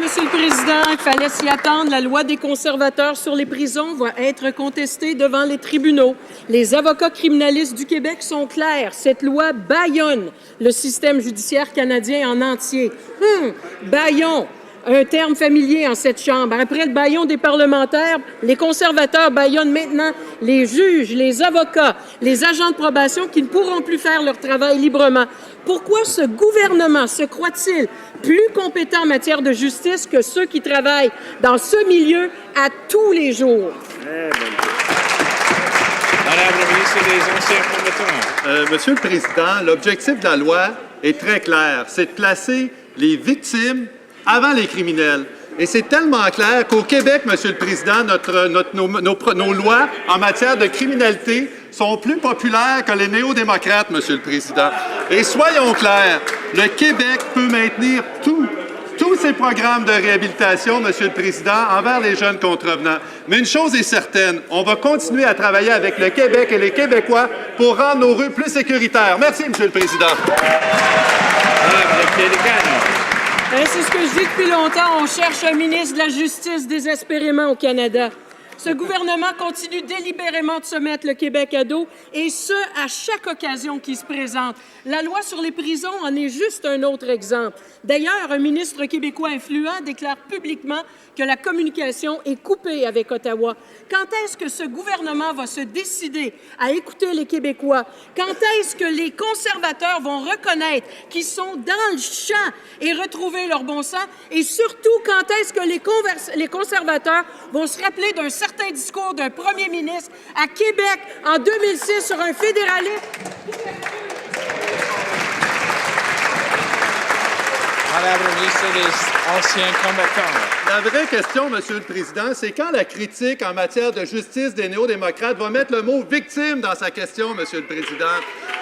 Monsieur le Président. Il fallait s'y attendre. La loi des conservateurs sur les prisons va être contestée devant les tribunaux. Les avocats criminalistes du Québec sont clairs. Cette loi bâillonne le système judiciaire canadien en entier. Bâillon, un terme familier en cette Chambre. Après le bâillon des parlementaires, les conservateurs bâillonnent maintenant les juges, les avocats, les agents de probation qui ne pourront plus faire leur travail librement. Pourquoi ce gouvernement se croit-il plus compétent en matière de justice que ceux qui travaillent dans ce milieu à tous les jours? Madame la ministre des Anciens combattants. Monsieur le Président, l'objectif de la loi est très clair. C'est de placer les victimes avant les criminels. Et c'est tellement clair qu'au Québec, Monsieur le Président, nos lois en matière de criminalité sont plus populaires que les néo-démocrates, Monsieur le Président. Et soyons clairs, le Québec peut maintenir tous ces programmes de réhabilitation, Monsieur le Président, envers les jeunes contrevenants. Mais une chose est certaine, on va continuer à travailler avec le Québec et les Québécois pour rendre nos rues plus sécuritaires. Merci, Monsieur le Président. C'est ce que je dis depuis longtemps. On cherche un ministre de la Justice désespérément au Canada. Ce gouvernement continue délibérément de se mettre le Québec à dos, et ce, à chaque occasion qui se présente. La loi sur les prisons en est juste un autre exemple. D'ailleurs, un ministre québécois influent déclare publiquement que la communication est coupée avec Ottawa. Quand est-ce que ce gouvernement va se décider à écouter les Québécois? Quand est-ce que les conservateurs vont reconnaître qu'ils sont dans le champ et retrouver leur bon sens? Et surtout, quand est-ce que les conservateurs vont se rappeler d'un certain discours d'un premier ministre à Québec en 2006 sur un fédéralisme? Madame la ministre des Anciens combattants. La vraie question, Monsieur le Président, c'est quand la critique en matière de justice des néo-démocrates va mettre le mot « victime » dans sa question, Monsieur le Président.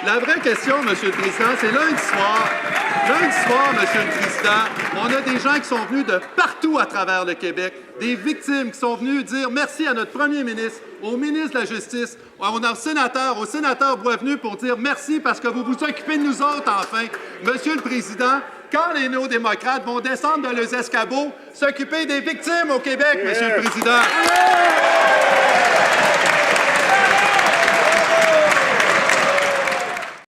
La vraie question, Monsieur le Président, c'est lundi soir. Lundi soir, Monsieur le Président, on a des gens qui sont venus de partout à travers le Québec, des victimes qui sont venus dire merci à notre premier ministre, au ministre de la Justice, au sénateur Boisvenu pour dire merci parce que vous vous occupez de nous autres, enfin. Monsieur le Président, quand les néo-démocrates vont descendre de leurs escabeaux, s'occuper des victimes au Québec, Monsieur le Président.